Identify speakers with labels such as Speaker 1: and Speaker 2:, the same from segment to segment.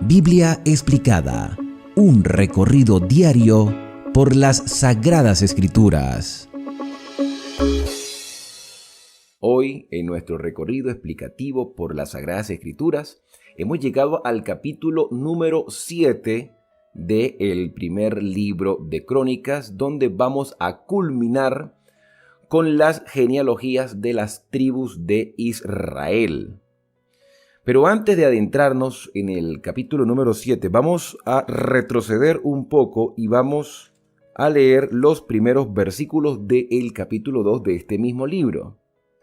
Speaker 1: Biblia explicada, un recorrido diario por las Sagradas Escrituras. Hoy, en nuestro recorrido explicativo por las Sagradas Escrituras, hemos llegado al capítulo número 7 del primer libro de Crónicas, donde vamos a culminar con las genealogías de las tribus de Israel. Pero antes de adentrarnos en el capítulo número 7, vamos a retroceder un poco y vamos a leer los primeros versículos del capítulo 2 de este mismo libro.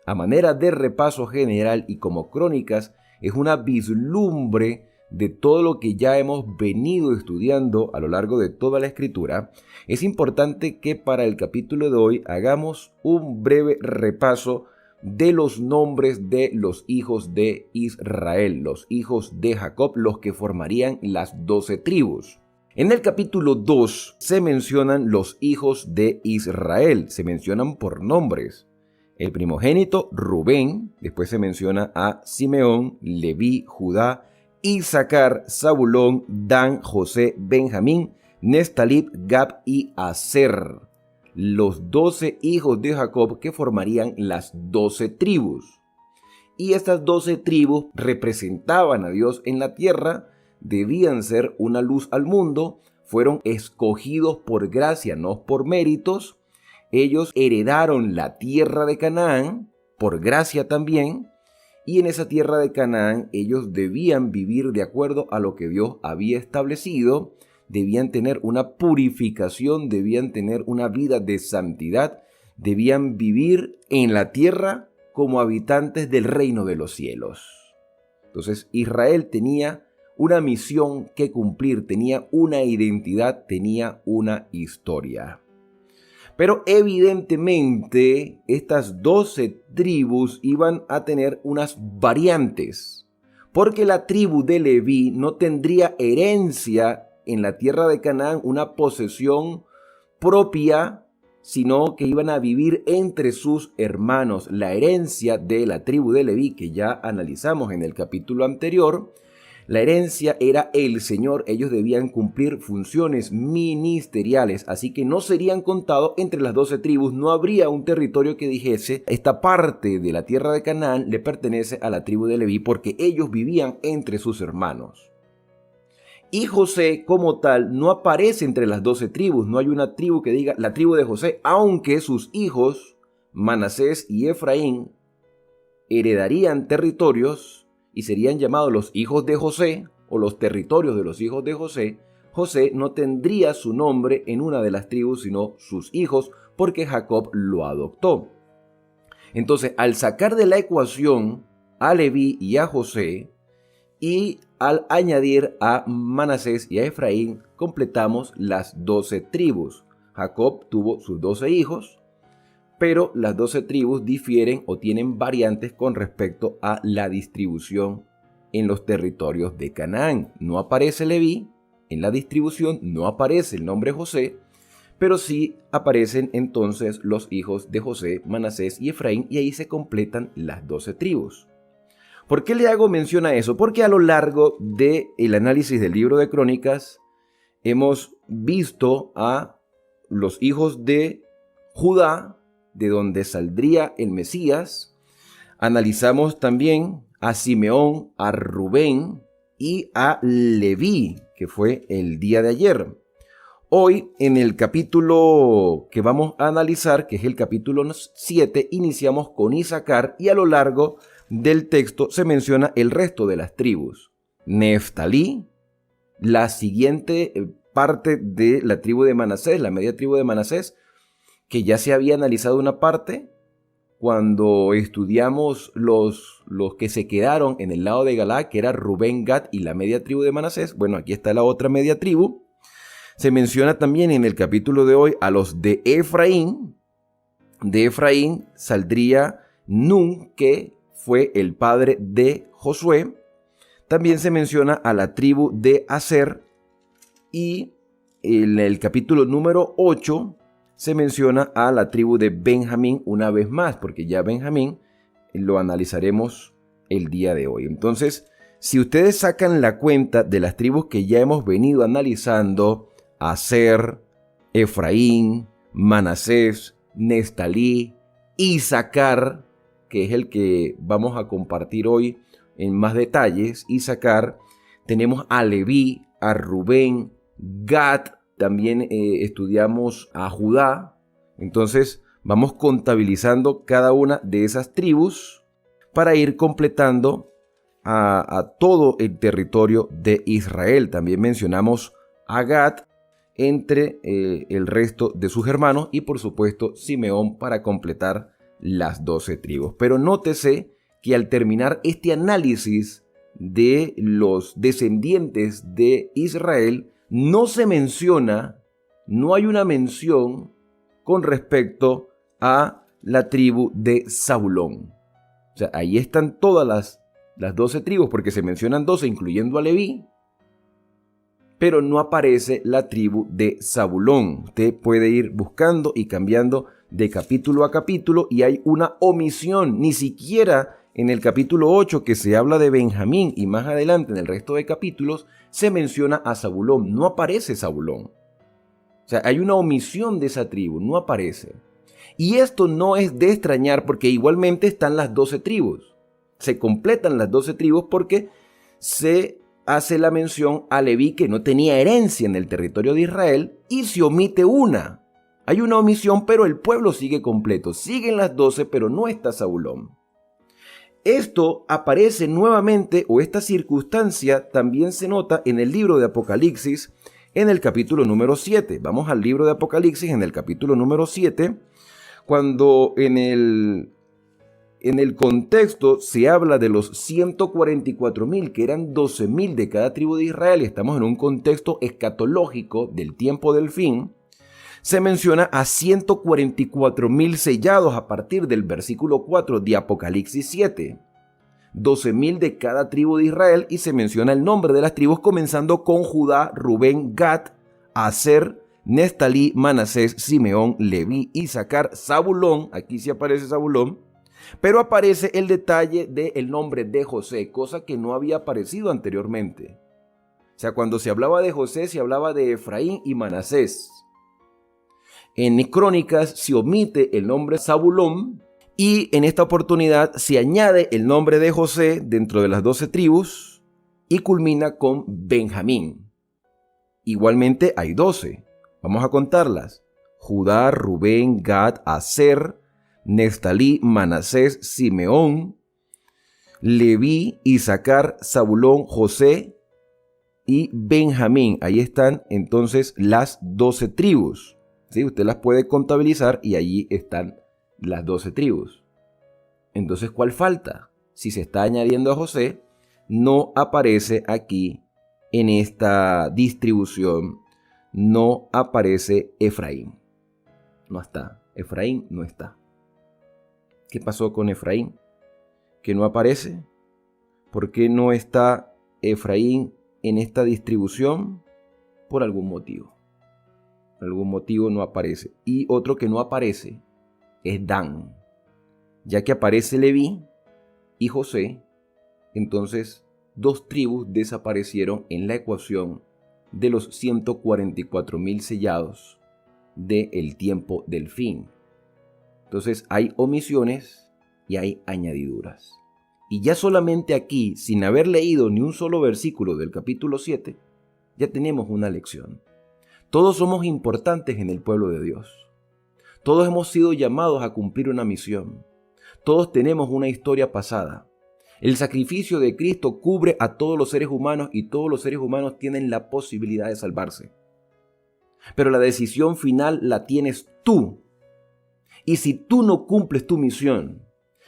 Speaker 1: A manera de repaso general y como Crónicas, es una vislumbre de todo lo que ya hemos venido estudiando a lo largo de toda la Escritura. Es importante que para el capítulo de hoy hagamos un breve repaso de los nombres de los hijos de Israel, los hijos de Jacob, los que formarían las 12 tribus. En el capítulo 2 se mencionan los hijos de Israel, se mencionan por nombres. El primogénito, Rubén, después se menciona a Simeón, Leví, Judá, Isaacar, Zabulón, Dan, José, Benjamín, Neftalí, Gad y Aser. Los 12 hijos de Jacob que formarían las 12 tribus. Y estas 12 tribus representaban a Dios en la tierra, debían ser una luz al mundo, fueron escogidos por gracia, no por méritos. Ellos heredaron la tierra de Canaán, por gracia también, y en esa tierra de Canaán ellos debían vivir de acuerdo a lo que Dios había establecido. Debían tener una purificación, debían tener una vida de santidad, debían vivir en la tierra como habitantes del reino de los cielos. Entonces Israel tenía una misión que cumplir, tenía una identidad, tenía una historia. Pero evidentemente estas 12 tribus iban a tener unas variantes, porque la tribu de Leví no tendría herencia en la tierra de Canaán, una posesión propia, sino que iban a vivir entre sus hermanos. La herencia de la tribu de Leví, que ya analizamos en el capítulo anterior, la herencia era el Señor. Ellos debían cumplir funciones ministeriales, así que no serían contados entre las 12 tribus. No habría un territorio que dijese, esta parte de la tierra de Canaán le pertenece a la tribu de Leví, porque ellos vivían entre sus hermanos. Y José como tal no aparece entre las 12 tribus, no hay una tribu que diga la tribu de José, aunque sus hijos Manasés y Efraín heredarían territorios y serían llamados los hijos de José o los territorios de los hijos de José. José no tendría su nombre en una de las tribus sino sus hijos, porque Jacob lo adoptó. Entonces, al sacar de la ecuación a Leví y a José, y al añadir a Manasés y a Efraín, completamos las 12 tribus. Jacob tuvo sus 12 hijos, pero las 12 tribus difieren o tienen variantes con respecto a la distribución en los territorios de Canaán. No aparece Leví en la distribución, no aparece el nombre José, pero sí aparecen entonces los hijos de José, Manasés y Efraín, y ahí se completan las 12 tribus. ¿Por qué le hago mención a eso? Porque a lo largo del análisis del libro de Crónicas hemos visto a los hijos de Judá, de donde saldría el Mesías. Analizamos también a Simeón, a Rubén y a Leví, que fue el día de ayer. Hoy, en el capítulo que vamos a analizar, que es el capítulo 7, iniciamos con Isaacar y a lo largo del texto se menciona el resto de las tribus. Neftalí, la siguiente parte de la tribu de Manasés, la media tribu de Manasés, que ya se había analizado una parte cuando estudiamos los que se quedaron en el lado de Galaad, que era Rubén, Gad y la media tribu de Manasés. Bueno, aquí está la otra media tribu. Se menciona también en el capítulo de hoy a los de Efraín. De Efraín saldría Nun, que fue el padre de Josué. También se menciona a la tribu de Aser, y en el capítulo número 8 se menciona a la tribu de Benjamín una vez más, porque ya Benjamín lo analizaremos el día de hoy. Entonces, Si ustedes sacan la cuenta de las tribus que ya hemos venido analizando, Aser, Efraín, Manasés, Neftalí, Isaacar, que es el que vamos a compartir hoy en más detalles, Isaacar, tenemos a Leví, a Rubén, Gad, también estudiamos a Judá. Entonces vamos contabilizando cada una de esas tribus para ir completando a todo el territorio de Israel. También mencionamos a Gad entre el resto de sus hermanos y por supuesto Simeón para completar las 12 tribus. Pero nótese que al terminar este análisis de los descendientes de Israel, no se menciona, no hay una mención con respecto a la tribu de Zabulón. O sea, ahí están todas las 12 tribus, porque se mencionan 12, incluyendo a Leví, pero no aparece la tribu de Zabulón. Usted puede ir buscando y cambiando de capítulo a capítulo y hay una omisión, ni siquiera en el capítulo 8 que se habla de Benjamín y más adelante en el resto de capítulos se menciona a Zabulón, no aparece Zabulón. O sea, hay una omisión de esa tribu, no aparece. Y esto no es de extrañar porque igualmente están las 12 tribus. Se completan las 12 tribus porque se hace la mención a Leví que no tenía herencia en el territorio de Israel y se omite una. Hay una omisión, pero el pueblo sigue completo. Siguen las 12, pero no está Zabulón. Esto aparece nuevamente, o esta circunstancia también se nota en el libro de Apocalipsis, en el capítulo número 7. Vamos al libro de Apocalipsis en el capítulo número 7, cuando en el contexto se habla de los 144,000, que eran 12,000 de cada tribu de Israel, y estamos en un contexto escatológico del tiempo del fin. Se menciona a 144,000 sellados a partir del versículo 4 de Apocalipsis 7. 12,000 de cada tribu de Israel y se menciona el nombre de las tribus comenzando con Judá, Rubén, Gad, Aser, Neftalí, Manasés, Simeón, Leví, Isaacar, Zabulón. Aquí sí aparece Zabulón, pero aparece el detalle del nombre de José, cosa que no había aparecido anteriormente. O sea, cuando se hablaba de José se hablaba de Efraín y Manasés. En Crónicas se omite el nombre Zabulón y en esta oportunidad se añade el nombre de José dentro de las 12 tribus y culmina con Benjamín. Igualmente hay 12. Vamos a contarlas. Judá, Rubén, Gad, Aser, Neftalí, Manasés, Simeón, Leví, Isaacar, Zabulón, José y Benjamín. Ahí están entonces las 12 tribus. ¿Sí? Usted las puede contabilizar y allí están las 12 tribus. Entonces, ¿cuál falta? Si se está añadiendo a José, no aparece aquí en esta distribución, no aparece Efraín. No está. Efraín no está. ¿Qué pasó con Efraín? ¿Que no aparece? ¿Por qué no está Efraín en esta distribución? Por algún motivo. Por algún motivo no aparece. Y otro que no aparece es Dan. Ya que aparece Leví y José, entonces 2 tribus desaparecieron en la ecuación de los 144,000 sellados del tiempo del fin. Entonces hay omisiones y hay añadiduras. Y ya solamente aquí, sin haber leído ni un solo versículo del capítulo 7, ya tenemos una lección. Todos somos importantes en el pueblo de Dios. Todos hemos sido llamados a cumplir una misión. Todos tenemos una historia pasada. El sacrificio de Cristo cubre a todos los seres humanos y todos los seres humanos tienen la posibilidad de salvarse. Pero la decisión final la tienes tú. Y si tú no cumples tu misión,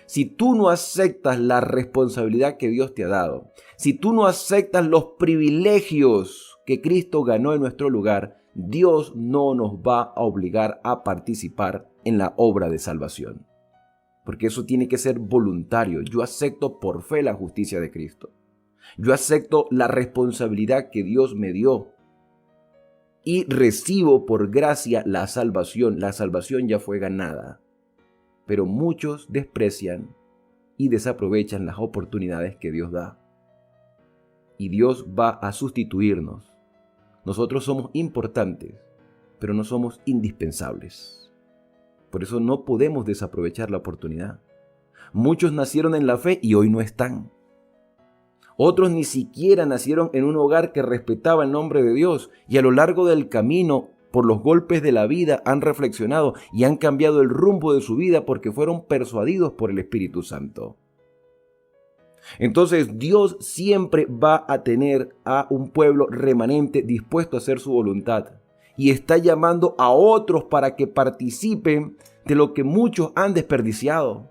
Speaker 1: si tú no aceptas la responsabilidad que Dios te ha dado, si tú no aceptas los privilegios que Cristo ganó en nuestro lugar, Dios no nos va a obligar a participar en la obra de salvación. Porque eso tiene que ser voluntario. Yo acepto por fe la justicia de Cristo. Yo acepto la responsabilidad que Dios me dio. Y recibo por gracia la salvación. La salvación ya fue ganada. Pero muchos desprecian y desaprovechan las oportunidades que Dios da. y Dios va a sustituirnos. Nosotros somos importantes, pero no somos indispensables. Por eso no podemos desaprovechar la oportunidad. Muchos nacieron en la fe y hoy no están. Otros ni siquiera nacieron en un hogar que respetaba el nombre de Dios y a lo largo del camino, por los golpes de la vida, han reflexionado y han cambiado el rumbo de su vida porque fueron persuadidos por el Espíritu Santo. Entonces Dios siempre va a tener a un pueblo remanente dispuesto a hacer su voluntad y está llamando a otros para que participen de lo que muchos han desperdiciado,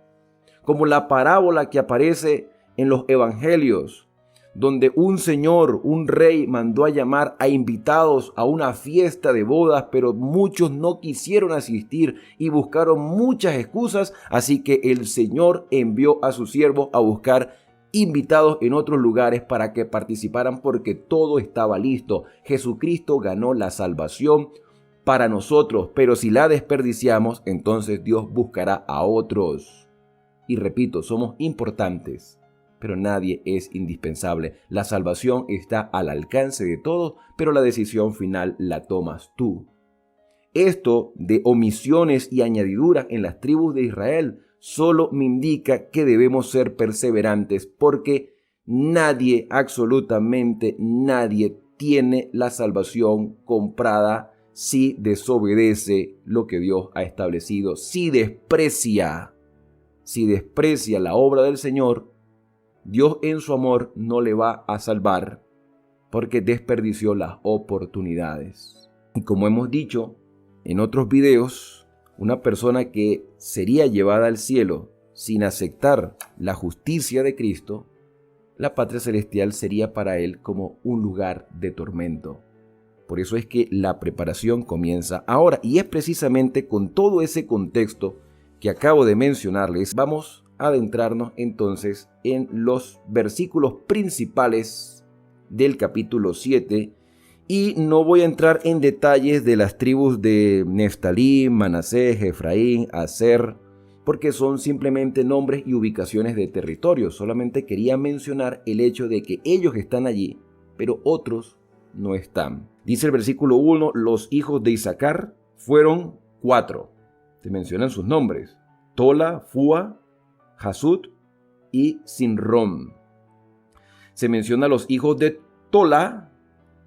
Speaker 1: como la parábola que aparece en los evangelios, donde un señor, un rey, mandó a llamar a invitados a una fiesta de bodas, pero muchos no quisieron asistir y buscaron muchas excusas, así que el Señor envió a sus siervos a buscar invitados en otros lugares para que participaran porque todo estaba listo. Jesucristo ganó la salvación para nosotros, pero si la desperdiciamos, entonces Dios buscará a otros. Y repito, somos importantes, pero nadie es indispensable. La salvación está al alcance de todos, pero la decisión final la tomas tú. Esto de omisiones y añadiduras en las tribus de Israel solo me indica que debemos ser perseverantes porque nadie, absolutamente nadie, tiene la salvación comprada si desobedece lo que Dios ha establecido, si desprecia la obra del Señor. Dios en su amor no le va a salvar porque desperdició las oportunidades. Y como hemos dicho en otros videos, una persona que sería llevada al cielo sin aceptar la justicia de Cristo, la patria celestial sería para él como un lugar de tormento. Por eso es que la preparación comienza ahora y es precisamente con todo ese contexto que acabo de mencionarles, vamos a adentrarnos entonces en los versículos principales del capítulo 7 y no voy a entrar en detalles de las tribus de Neftalí, Manasés, Efraín, Aser, porque son simplemente nombres y ubicaciones de territorio. Solamente quería mencionar el hecho de que ellos están allí, pero otros no están. Dice el versículo 1, los hijos de Isaacar fueron 4. Se mencionan sus nombres: Tola, Fúa, Jasut y Sinrom. Se menciona a los hijos de Tola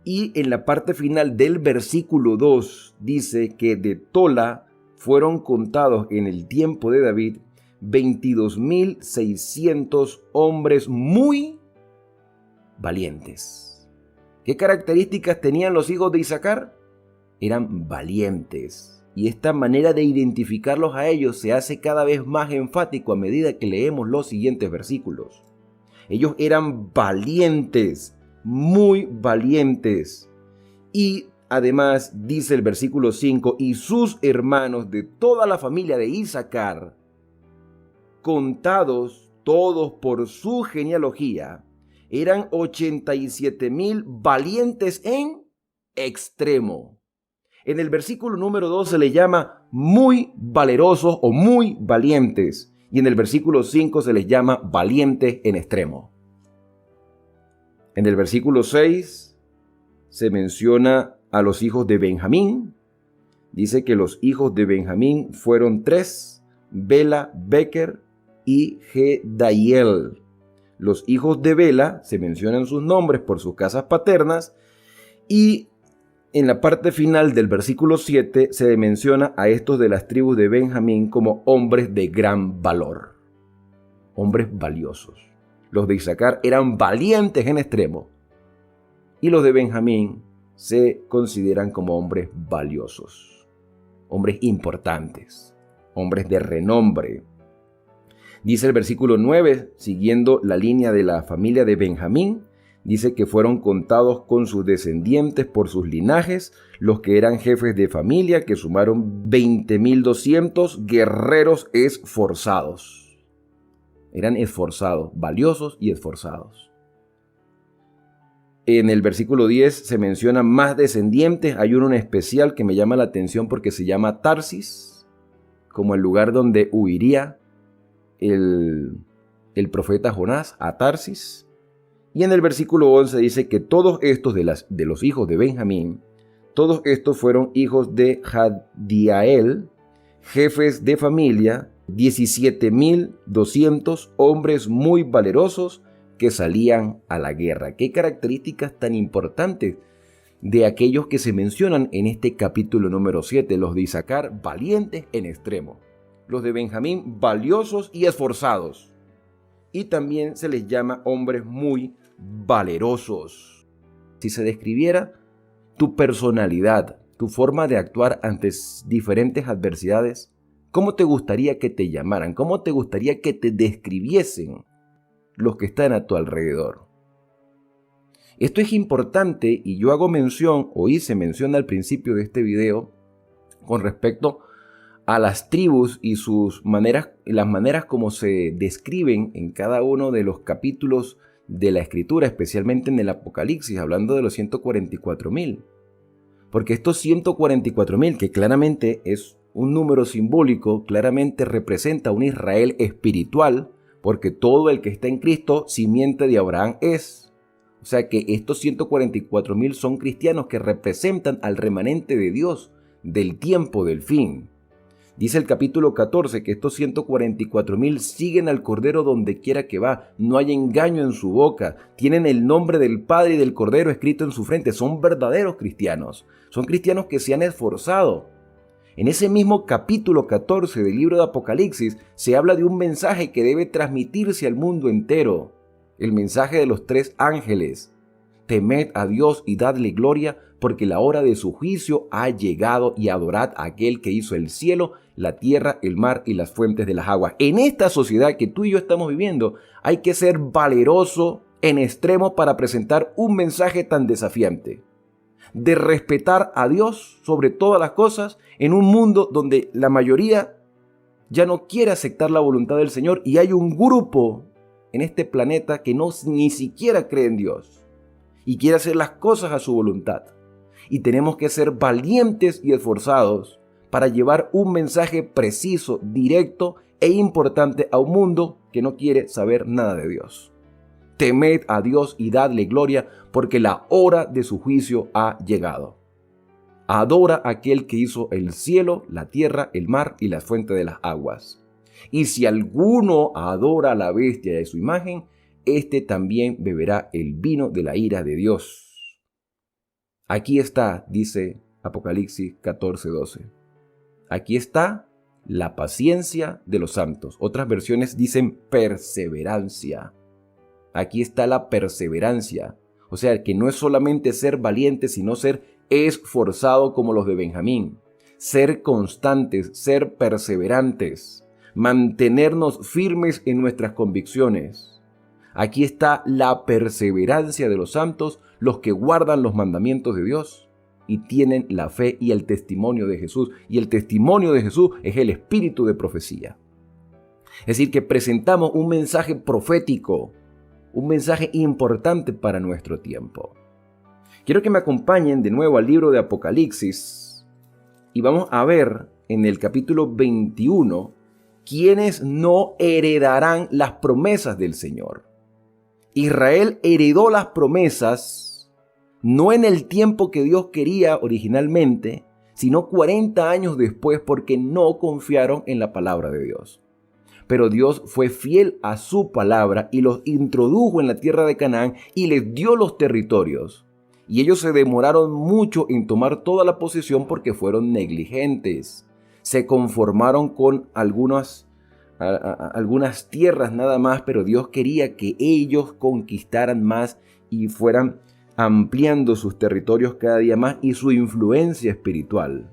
Speaker 1: y en la parte final del versículo 2 dice que de Tola fueron contados en el tiempo de David 22.600 hombres muy valientes. ¿Qué características tenían los hijos de Isaacar? Eran valientes. Y esta manera de identificarlos a ellos se hace cada vez más enfático a medida que leemos los siguientes versículos. Ellos eran valientes, muy valientes. Y además dice el versículo 5, y sus hermanos de toda la familia de Isaacar, contados todos por su genealogía, eran 87.000 valientes en extremo. En el versículo número 2 se le llama muy valerosos o muy valientes. Y en el versículo 5 se les llama valientes en extremo. En el versículo 6 se menciona a los hijos de Benjamín. Dice que los hijos de Benjamín fueron 3, Bela, Beker y Gedaiel. Los hijos de Bela se mencionan sus nombres por sus casas paternas y en la parte final del versículo 7 se menciona a estos de las tribus de Benjamín como hombres de gran valor, hombres valiosos. Los de Isaacar eran valientes en extremo y los de Benjamín se consideran como hombres valiosos, hombres importantes, hombres de renombre. Dice el versículo 9, siguiendo la línea de la familia de Benjamín, dice que fueron contados con sus descendientes por sus linajes, los que eran jefes de familia, que sumaron 20.200 guerreros esforzados. Eran esforzados, valiosos y esforzados. En el versículo 10 se mencionan más descendientes. Hay uno en especial que me llama la atención porque se llama Tarsis, como el lugar donde huiría el profeta Jonás, a Tarsis. Y en el versículo 11 dice que todos estos de los hijos de Benjamín, todos estos fueron hijos de Jadiael, jefes de familia, 17,200 hombres muy valerosos que salían a la guerra. ¿Qué características tan importantes de aquellos que se mencionan en este capítulo número 7? Los de Isaacar, valientes en extremo. Los de Benjamín, valiosos y esforzados. Y también se les llama hombres muy valerosos. Si se describiera tu personalidad, tu forma de actuar ante diferentes adversidades, ¿cómo te gustaría que te llamaran? ¿Cómo te gustaría que te describiesen los que están a tu alrededor? Esto es importante y yo hago mención, o hice mención al principio de este video, con respecto a las tribus y sus maneras, las maneras como se describen en cada uno de los capítulos de la Escritura, especialmente en el Apocalipsis, hablando de los 144,000. Porque estos 144,000, que claramente es un número simbólico, claramente representa un Israel espiritual, porque todo el que está en Cristo, simiente de Abraham es. O sea que estos 144,000 son cristianos que representan al remanente de Dios del tiempo del fin. Dice el capítulo 14 que estos 144,000 siguen al Cordero donde quiera que va. No hay engaño en su boca. Tienen el nombre del Padre y del Cordero escrito en su frente. Son verdaderos cristianos. Son cristianos que se han esforzado. En ese mismo capítulo 14 del libro de Apocalipsis se habla de un mensaje que debe transmitirse al mundo entero. El mensaje de los 3 ángeles. Temed a Dios y dadle gloria, porque la hora de su juicio ha llegado, y adorad a aquel que hizo el cielo, la tierra, el mar y las fuentes de las aguas. En esta sociedad que tú y yo estamos viviendo, hay que ser valeroso en extremo para presentar un mensaje tan desafiante. De respetar a Dios sobre todas las cosas en un mundo donde la mayoría ya no quiere aceptar la voluntad del Señor, y hay un grupo en este planeta que ni siquiera cree en Dios y quiere hacer las cosas a su voluntad. Y tenemos que ser valientes y esforzados para llevar un mensaje preciso, directo e importante a un mundo que no quiere saber nada de Dios. Temed a Dios y dadle gloria, porque la hora de su juicio ha llegado. Adora a aquel que hizo el cielo, la tierra, el mar y las fuentes de las aguas. Y si alguno adora a la bestia de su imagen, éste también beberá el vino de la ira de Dios. Aquí está, dice Apocalipsis 14:12. Aquí está la paciencia de los santos. Otras versiones dicen perseverancia. Aquí está la perseverancia. O sea, que no es solamente ser valiente, sino ser esforzado como los de Benjamín. Ser constantes, ser perseverantes. Mantenernos firmes en nuestras convicciones. Aquí está la perseverancia de los santos, los que guardan los mandamientos de Dios y tienen la fe y el testimonio de Jesús. Y el testimonio de Jesús es el espíritu de profecía. Es decir, que presentamos un mensaje profético, un mensaje importante para nuestro tiempo. Quiero que me acompañen de nuevo al libro de Apocalipsis y vamos a ver en el capítulo 21 quiénes no heredarán las promesas del Señor. Israel heredó las promesas no en el tiempo que Dios quería originalmente, sino 40 años después, porque no confiaron en la palabra de Dios. Pero Dios fue fiel a su palabra y los introdujo en la tierra de Canaán y les dio los territorios. Y ellos se demoraron mucho en tomar toda la posesión porque fueron negligentes. Se conformaron con algunas tierras nada más, pero Dios quería que ellos conquistaran más y fueran ampliando sus territorios cada día más y su influencia espiritual.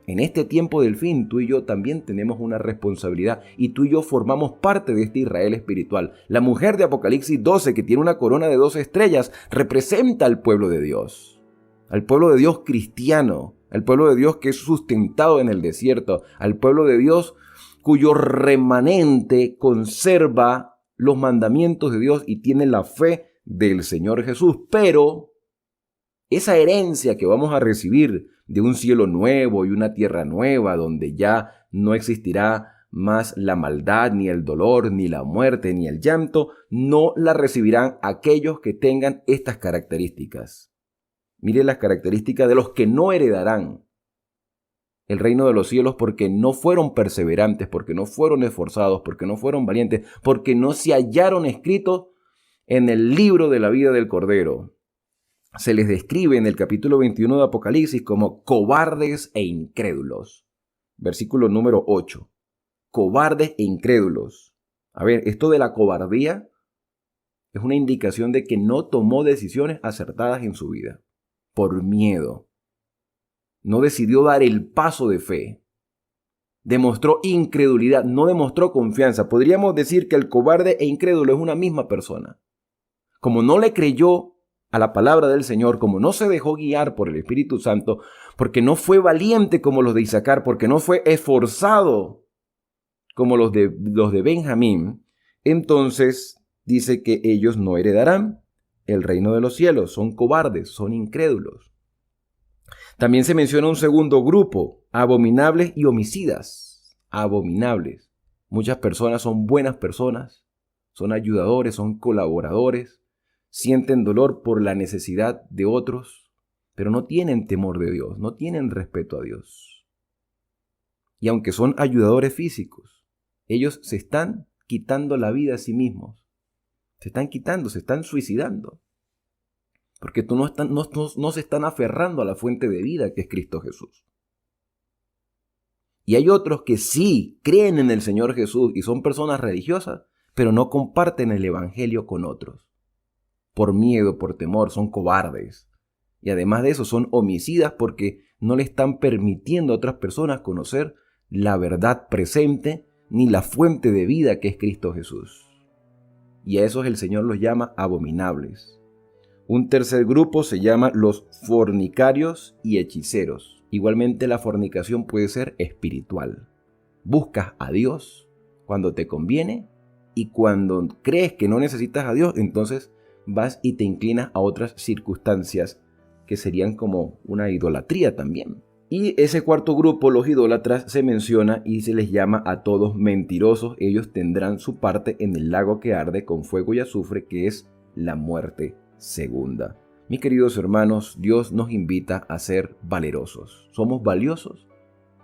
Speaker 1: En este tiempo del fin, tú y yo también tenemos una responsabilidad y tú y yo formamos parte de este Israel espiritual. La mujer de Apocalipsis 12, que tiene una corona de 12 estrellas, representa al pueblo de Dios, al pueblo de Dios cristiano, al pueblo de Dios que es sustentado en el desierto, al pueblo de Dios cuyo remanente conserva los mandamientos de Dios y tiene la fe del Señor Jesús. Pero esa herencia que vamos a recibir de un cielo nuevo y una tierra nueva, donde ya no existirá mas la maldad, ni el dolor, ni la muerte, ni el llanto, no la recibirán aquellos que tengan estas características. Mire las características de los que no heredarán el reino de los cielos porque no fueron perseverantes, porque no fueron esforzados, porque no fueron valientes, porque no se hallaron escritos en el libro de la vida del Cordero. Se les describe en el capítulo 21 de Apocalipsis como cobardes e incrédulos. Versículo número 8. Cobardes e incrédulos. A ver, esto de la cobardía es una indicación de que no tomó decisiones acertadas en su vida, por miedo. No decidió dar el paso de fe. Demostró incredulidad, no demostró confianza. Podríamos decir que el cobarde e incrédulo es una misma persona. Como no le creyó a la palabra del Señor, como no se dejó guiar por el Espíritu Santo, porque no fue valiente como los de Isaacar, porque no fue esforzado como los de Benjamín, entonces dice que ellos no heredarán el reino de los cielos. Son cobardes, son incrédulos. También se menciona un segundo grupo, abominables y homicidas. Abominables. Muchas personas son buenas personas, son ayudadores, son colaboradores, sienten dolor por la necesidad de otros, pero no tienen temor de Dios, no tienen respeto a Dios. Y aunque son ayudadores físicos, ellos se están quitando la vida a sí mismos. Se están quitando, se están suicidando. Porque no se están aferrando a la fuente de vida que es Cristo Jesús. Y hay otros que sí creen en el Señor Jesús y son personas religiosas, pero no comparten el evangelio con otros. Por miedo, por temor, son cobardes. Y además de eso son homicidas porque no le están permitiendo a otras personas conocer la verdad presente ni la fuente de vida que es Cristo Jesús. Y a esos el Señor los llama abominables. Un tercer grupo se llama los fornicarios y hechiceros. Igualmente la fornicación puede ser espiritual. Buscas a Dios cuando te conviene y cuando crees que no necesitas a Dios, entonces vas y te inclinas a otras circunstancias que serían como una idolatría también. Y ese cuarto grupo, los idólatras, se menciona y se les llama a todos mentirosos. Ellos tendrán su parte en el lago que arde con fuego y azufre, que es la muerte segunda. Mis queridos hermanos, Dios nos invita a ser valerosos. Somos valiosos,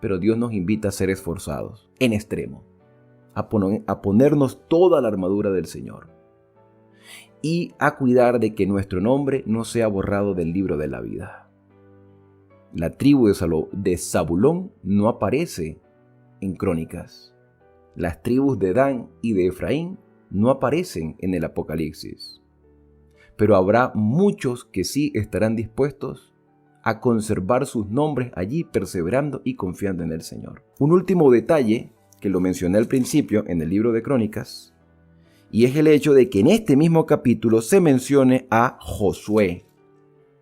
Speaker 1: pero Dios nos invita a ser esforzados, en extremo, a ponernos toda la armadura del Señor y a cuidar de que nuestro nombre no sea borrado del libro de la vida. La tribu de Zabulón no aparece en Crónicas. Las tribus de Dan y de Efraín no aparecen en el Apocalipsis. Pero habrá muchos que sí estarán dispuestos a conservar sus nombres allí, perseverando y confiando en el Señor. Un último detalle que lo mencioné al principio en el libro de Crónicas, y es el hecho de que en este mismo capítulo se mencione a Josué.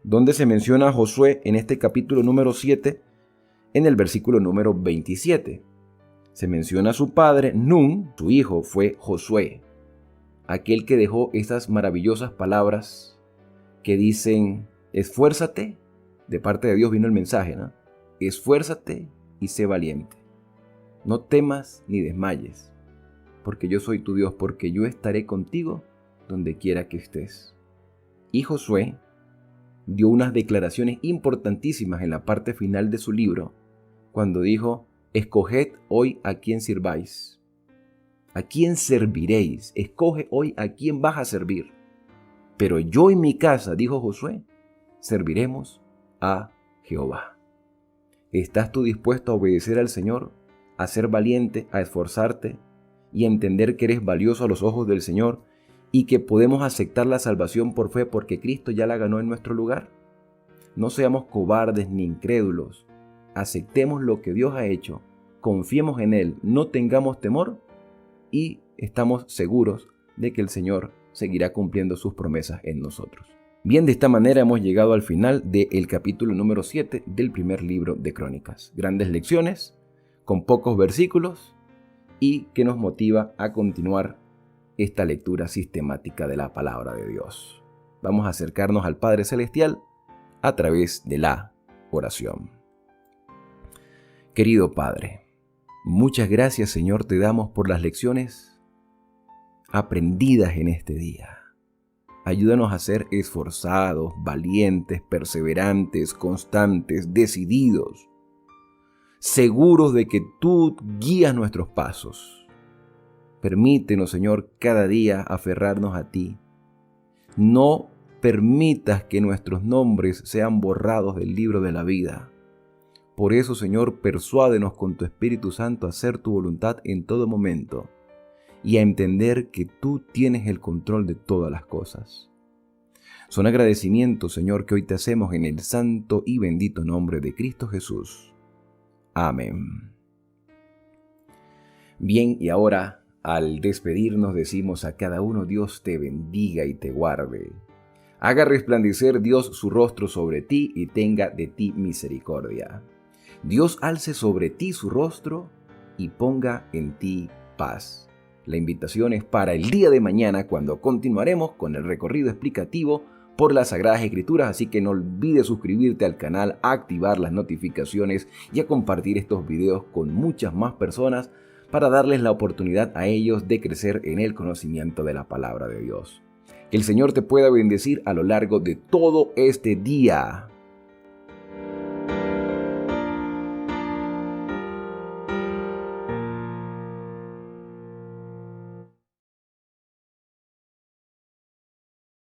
Speaker 1: ¿Dónde se menciona a Josué? En este capítulo número 7, en el versículo número 27. Se menciona a su padre, Nun, su hijo fue Josué, aquel que dejó estas maravillosas palabras que dicen, esfuérzate, de parte de Dios vino el mensaje, ¿no? Esfuérzate y sé valiente. No temas ni desmayes, porque yo soy tu Dios, porque yo estaré contigo donde quiera que estés. Y Josué dio unas declaraciones importantísimas en la parte final de su libro, cuando dijo, escoged hoy a quién sirváis. ¿A quién serviréis? Escoge hoy a quién vas a servir. Pero yo y mi casa, dijo Josué, serviremos a Jehová. ¿Estás tú dispuesto a obedecer al Señor, a ser valiente, a esforzarte y a entender que eres valioso a los ojos del Señor y que podemos aceptar la salvación por fe porque Cristo ya la ganó en nuestro lugar? No seamos cobardes ni incrédulos. Aceptemos lo que Dios ha hecho, confiemos en Él, no tengamos temor y estamos seguros de que el Señor seguirá cumpliendo sus promesas en nosotros. Bien, de esta manera hemos llegado al final del capítulo número 7 del primer libro de Crónicas. Grandes lecciones, con pocos versículos y que nos motiva a continuar esta lectura sistemática de la palabra de Dios. Vamos a acercarnos al Padre Celestial a través de la oración. Querido Padre, Muchas gracias, Señor, te damos por las lecciones aprendidas en este día. Ayúdanos a ser esforzados, valientes, perseverantes, constantes, decididos, seguros de que tú guías nuestros pasos. Permítenos, Señor, cada día aferrarnos a ti. No permitas que nuestros nombres sean borrados del libro de la vida. Por eso, Señor, persuádenos con tu Espíritu Santo a hacer tu voluntad en todo momento y a entender que tú tienes el control de todas las cosas. Son agradecimientos, Señor, que hoy te hacemos en el santo y bendito nombre de Cristo Jesús. Amén. Bien, y ahora, al despedirnos, decimos a cada uno: Dios te bendiga y te guarde. Haga resplandecer Dios su rostro sobre ti y tenga de ti misericordia. Dios alce sobre ti su rostro y ponga en ti paz. La invitación es para el día de mañana, cuando continuaremos con el recorrido explicativo por las Sagradas Escrituras, así que no olvides suscribirte al canal, activar las notificaciones y a compartir estos videos con muchas más personas para darles la oportunidad a ellos de crecer en el conocimiento de la palabra de Dios. Que el Señor te pueda bendecir a lo largo de todo este día.